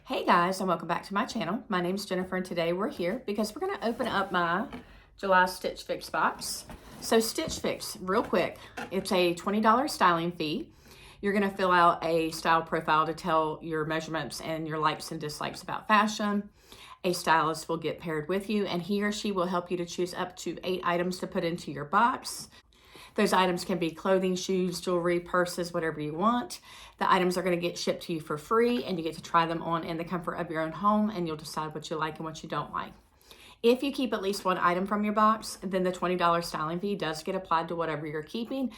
Hey guys, and welcome back to my channel. My name's Jennifer, and today we're here because we're going to open up my July Stitch Fix box. So Stitch Fix, real quick, it's a $20 styling fee. You're going to fill out a style profile to tell your measurements and your likes and dislikes about fashion. A stylist will get paired with you, and he or she will help you to choose up to 8 items to put into your box. Those items can be clothing, shoes, jewelry, purses, whatever you want. The items are going to get shipped to you for free, and you get to try them on in the comfort of your own home, and you'll decide what you like and what you don't like. If you keep at least 1 item from your box, then the $20 styling fee does get applied to whatever you're keeping.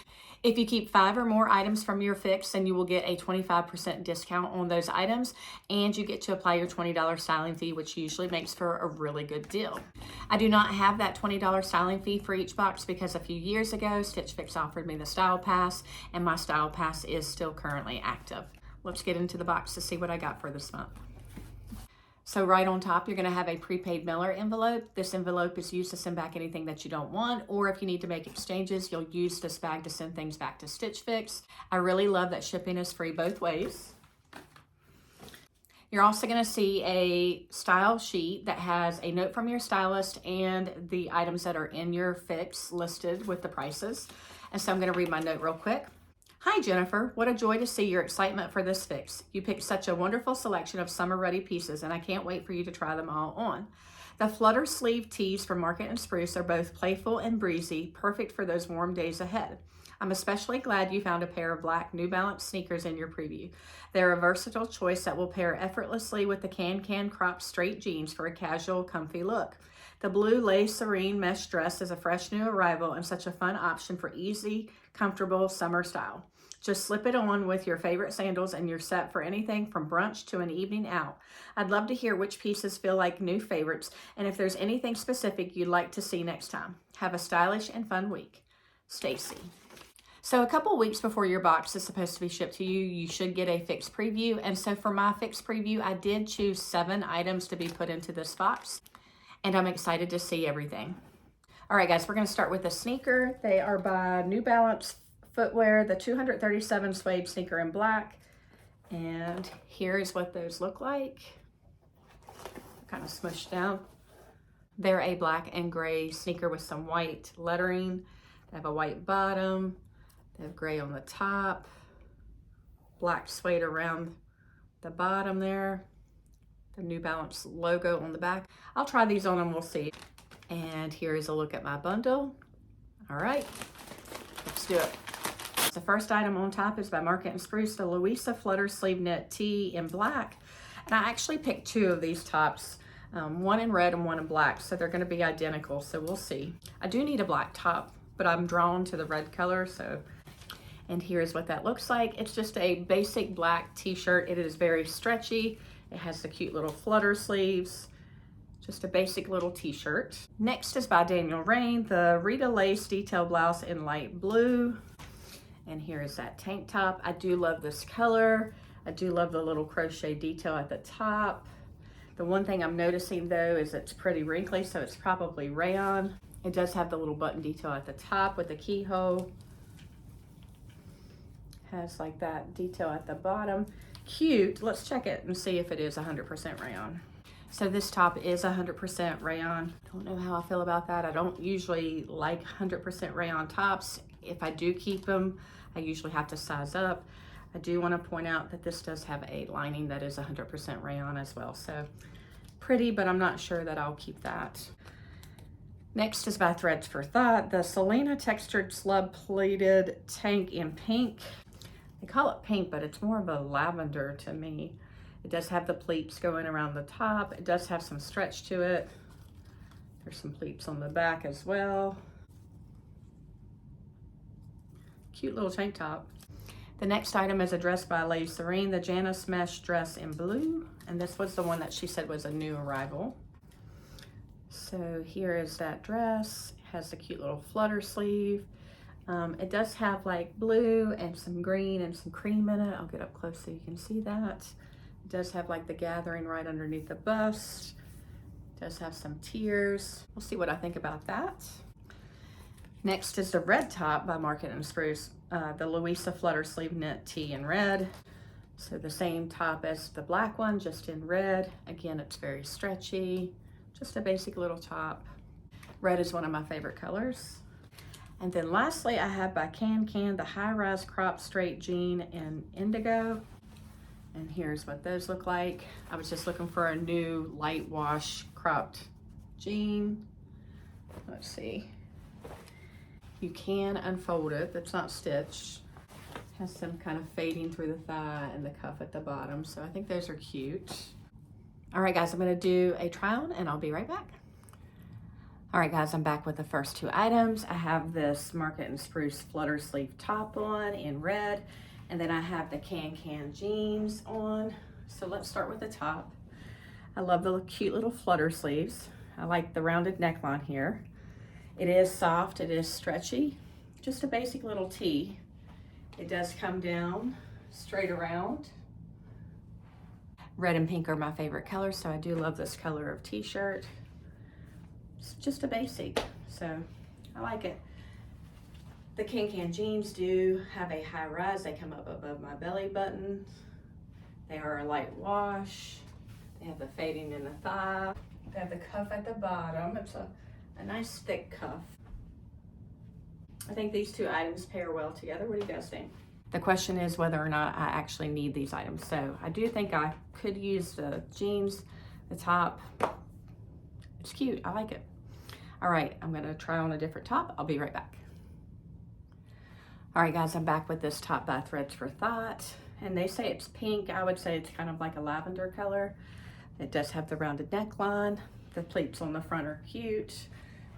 If you keep 5 or more items from your fix, then you will get a 25% discount on those items, and you get to apply your $20 styling fee, which usually makes for a really good deal. I do not have that $20 styling fee for each box because a few years ago, Stitch Fix offered me the Style Pass, and my Style Pass is still currently active. Let's get into the box to see what I got for this month. So right on top, you're going to have a prepaid mailer envelope. This envelope is used to send back anything that you don't want, or if you need to make exchanges, you'll use this bag to send things back to Stitch Fix. I really love that shipping is free both ways. You're also going to see a style sheet that has a note from your stylist and the items that are in your fix listed with the prices. And so I'm going to read my note real quick. Hi Jennifer, what a joy to see your excitement for this fix. You picked such a wonderful selection of summer-ready pieces, and I can't wait for you to try them all on. The Flutter sleeve tees from Market and Spruce are both playful and breezy, perfect for those warm days ahead. I'm especially glad you found a pair of black New Balance sneakers in your preview. They're a versatile choice that will pair effortlessly with the can cropped straight jeans for a casual, comfy look. The blue lace Serein mesh dress is a fresh new arrival and such a fun option for easy, comfortable summer style. Just slip it on with your favorite sandals and you're set for anything from brunch to an evening out. I'd love to hear which pieces feel like new favorites and if there's anything specific you'd like to see next time. Have a stylish and fun week. Stacy. So a couple weeks before your box is supposed to be shipped to you, you should get a fix preview. And so for my fix preview, I did choose 7 items to be put into this box. And I'm excited to see everything. All right, guys, we're going to start with the sneaker. They are by New Balance Footwear, the 237 Suede sneaker in black. And here is what those look like. Kind of smushed down. They're a black and gray sneaker with some white lettering. They have a white bottom. They have gray on the top. Black suede around the bottom there. The New Balance logo on the back. I'll try these on and we'll see. And here is a look at my bundle. All right, let's do it. The first item on top is by Market and Spruce, the Luisa Flutter sleeve knit tee in black. And I actually picked 2 of these tops, one in red and one in black, so they're gonna be identical, so we'll see. I do need a black top, but I'm drawn to the red color, so. And here's what that looks like. It's just a basic black t-shirt. It is very stretchy. It has the cute little flutter sleeves. Just a basic little t-shirt. Next is by Rainn, the Rita lace detail blouse in light blue. And here is that tank top. I do love this color. I do love the little crochet detail at the top. The one thing I'm noticing though is it's pretty wrinkly, so it's probably rayon. It does have the little button detail at the top with the keyhole. Has like that detail at the bottom. Cute. Let's check it and see if it is 100% rayon. So this top is 100% rayon. Don't know how I feel about that. I don't usually like 100% rayon tops. If I do keep them, I usually have to size up. I do want to point out that this does have a lining that is 100% rayon as well. So pretty, but I'm not sure that I'll keep that. Next is by Threads for Thought, the Selina textured slub pleated tank in pink. They call it pink, but it's more of a lavender to me. It does have the pleats going around the top. It does have some stretch to it. There's some pleats on the back as well. Cute little tank top. The next item is a dress by Serein, the Janice mesh dress in blue. And this was the one that she said was a new arrival. So here is that dress. It has the cute little flutter sleeve. It does have like blue and some green and some cream in it. I'll get up close so you can see that. It does have like the gathering right underneath the bust. It does have some tiers. We'll see what I think about that. Next is the red top by Market and Spruce, the Luisa Flutter sleeve knit tee in red. So the same top as the black one, just in red. Again, it's very stretchy, just a basic little top. Red is one of my favorite colors. And then lastly, I have by Can the high-rise crop straight jean in indigo. And here's what those look like. I was just looking for a new light wash cropped jean. Let's see. You can unfold it, it's not stitched. Has some kind of fading through the thigh and the cuff at the bottom. So I think those are cute. All right, guys, I'm gonna do a try on and I'll be right back. All right, guys, I'm back with the first two items. I have this Market and Spruce Flutter sleeve top on in red, and then I have the Can jeans on. So let's start with the top. I love the cute little flutter sleeves. I like the rounded neckline here. It is soft, it is stretchy, just a basic little tee. It does come down straight around. Red and pink are my favorite colors, so I do love this color of t-shirt. It's just a basic, so I like it. The Can jeans do have a high rise. They come up above my belly button. They are a light wash. They have the fading in the thigh. They have the cuff at the bottom. It's a nice thick cuff. I think these two items pair well together. What do you guys think? The question is whether or not I actually need these items. So I do think I could use the jeans, the top. It's cute, I like it. All right, I'm gonna try on a different top. I'll be right back. All right, guys, I'm back with this top by Threads for Thought. And they say it's pink. I would say it's kind of like a lavender color. It does have the rounded neckline. The pleats on the front are cute.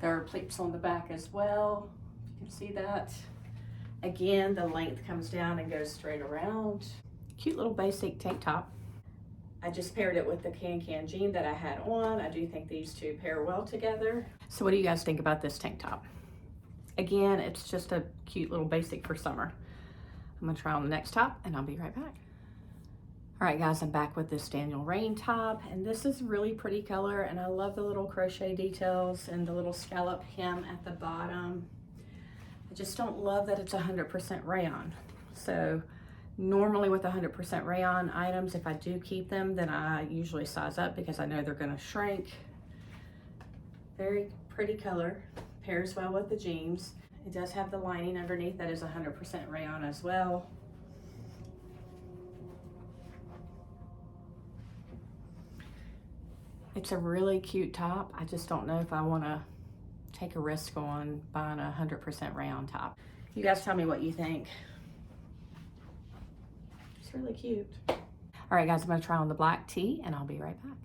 There are pleats on the back as well. You can see that. Again, the length comes down and goes straight around. Cute little basic tank top. I just paired it with the Can jean that I had on. I do think these two pair well together. So what do you guys think about this tank top? Again, it's just a cute little basic for summer. I'm gonna try on the next top and I'll be right back. All right, guys, I'm back with this Rainn top, and this is really pretty color, and I love the little crochet details and the little scallop hem at the bottom. I just don't love that it's 100% rayon. So normally with 100% rayon items, if I do keep them, then I usually size up because I know they're gonna shrink. Very pretty color, pairs well with the jeans. It does have the lining underneath that is 100% rayon as well. It's a really cute top. I just don't know if I wanna take a risk on buying a 100% rayon top. You guys tell me what you think. It's really cute. All right, guys, I'm gonna try on the black tee and I'll be right back.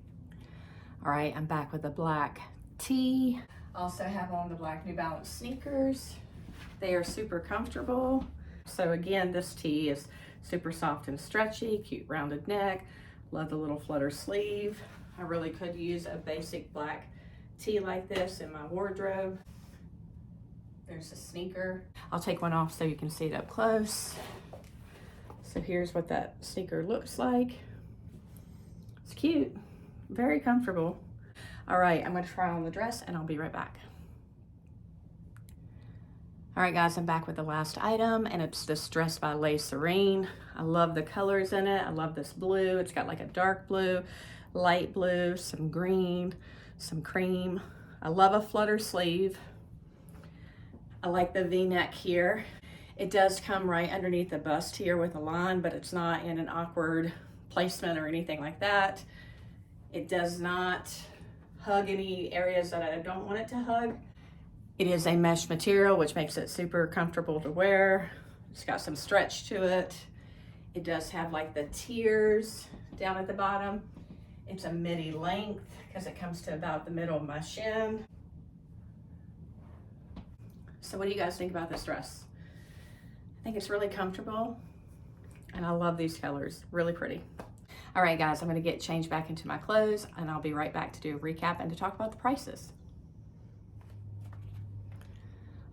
All right, I'm back with the black tee. Also have on the black New Balance sneakers. They are super comfortable. So again, this tee is super soft and stretchy, cute rounded neck. Love the little flutter sleeve. I really could use a basic black tee like this in my wardrobe. There's a sneaker. I'll take one off so you can see it up close. So here's what that sneaker looks like. It's cute, very comfortable. All right, I'm gonna try on the dress and I'll be right back. All right, guys, I'm back with the last item, and it's this dress by Serein. I love the colors in it. I love this blue. It's got like a dark blue, light blue, some green, some cream. I love a flutter sleeve. I like the V-neck here. It does come right underneath the bust here with a line, but it's not in an awkward placement or anything like that. It does not hug any areas that I don't want it to hug. It is a mesh material, which makes it super comfortable to wear. It's got some stretch to it. It does have like the tiers down at the bottom. It's a midi length because it comes to about the middle of my shin. So what do you guys think about this dress? I think it's really comfortable and I love these colors, really pretty. All right, guys, I'm gonna get changed back into my clothes and I'll be right back to do a recap and to talk about the prices.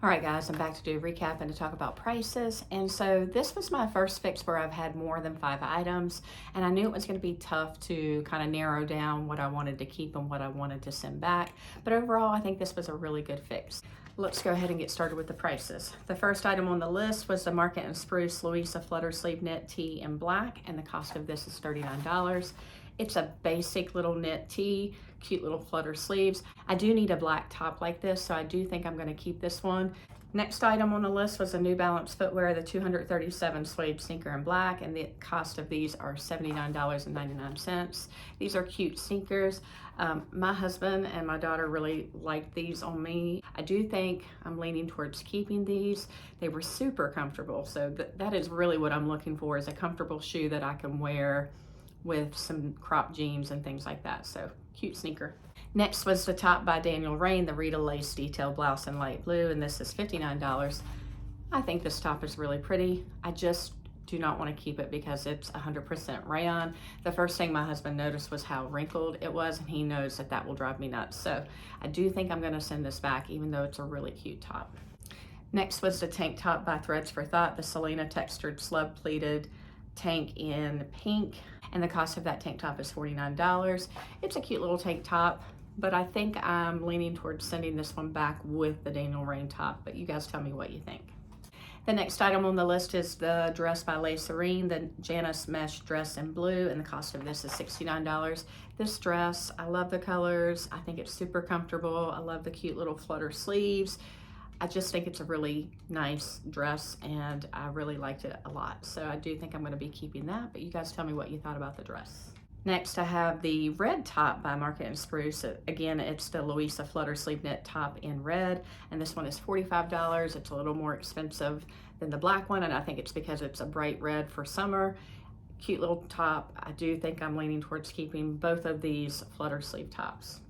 All right, guys, I'm back to do a recap and to talk about prices. And so this was my first fix where I've had more than 5 items, and I knew it was gonna be tough to kind of narrow down what I wanted to keep and what I wanted to send back. But overall, I think this was a really good fix. Let's go ahead and get started with the prices. The first item on the list was the Market and Spruce Luisa Flutter Sleeve Knit Tee in black, and the cost of this is $39. It's a basic little knit tee, cute little flutter sleeves. I do need a black top like this, so I do think I'm gonna keep this one. Next item on the list was a New Balance Footwear, the 237 suede sneaker in black, and the cost of these are $79.99. These are cute sneakers. My husband and my daughter really liked these on me. I do think I'm leaning towards keeping these. They were super comfortable, so that is really what I'm looking for, is a comfortable shoe that I can wear with some crop jeans and things like that. So cute sneaker. Next was the top by Rainn, the Rita lace detail blouse in light blue, and this is $59. I think this top is really pretty. I just do not want to keep it because it's 100% rayon. The first thing my husband noticed was how wrinkled it was, and he knows that that will drive me nuts. So I do think I'm going to send this back, even though it's a really cute top. Next was the tank top by Threads for Thought, the Selina textured slub pleated tank in pink, and the cost of that tank top is $49. It's a cute little tank top, but I think I'm leaning towards sending this one back with the Rainn top, but you guys tell me what you think. The next item on the list is the dress by Serein, the Janice mesh dress in blue, and the cost of this is $69. This dress, I love the colors. I think it's super comfortable. I love the cute little flutter sleeves. I just think it's a really nice dress, and I really liked it a lot. So I do think I'm going to be keeping that, but you guys tell me what you thought about the dress. Next, I have the red top by Market and Spruce. Again, it's the Luisa Flutter Sleeve Knit top in red, and this one is $45. It's a little more expensive than the black one, and I think it's because it's a bright red for summer. Cute little top. I do think I'm leaning towards keeping both of these flutter sleeve tops.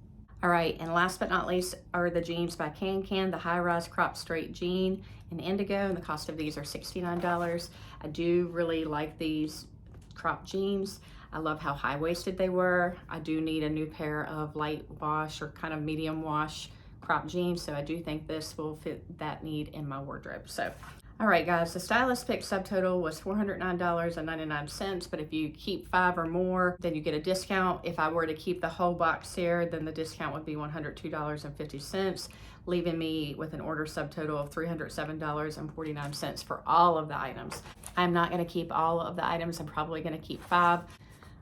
All right, and last but not least are the jeans by Can, the high-rise crop straight jean in indigo, and the cost of these are $69. I do really like these crop jeans. I love how high-waisted they were. I do need a new pair of light wash or kind of medium wash crop jeans, so I do think this will fit that need in my wardrobe. So, all right, guys, the stylist pick subtotal was $409.99, but if you keep 5 or more, then you get a discount. If I were to keep the whole box here, then the discount would be $102.50, leaving me with an order subtotal of $307.49 for all of the items. I'm not gonna keep all of the items. I'm probably gonna keep 5.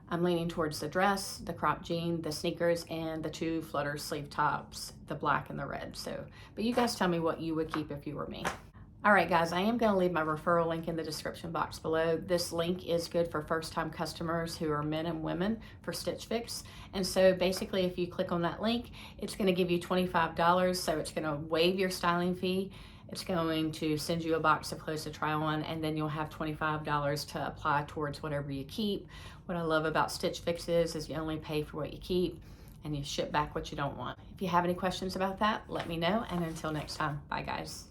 I'm leaning towards the dress, the crop jean, the sneakers, and the 2 flutter sleeve tops, the black and the red. So, but you guys tell me what you would keep if you were me. All right, guys, I am going to leave my referral link in the description box below. This link is good for first-time customers who are men and women for Stitch Fix. And so basically, if you click on that link, it's going to give you $25. So it's going to waive your styling fee. It's going to send you a box of clothes to try on, and then you'll have $25 to apply towards whatever you keep. What I love about Stitch Fix is you only pay for what you keep, and you ship back what you don't want. If you have any questions about that, let me know. And until next time, bye, guys.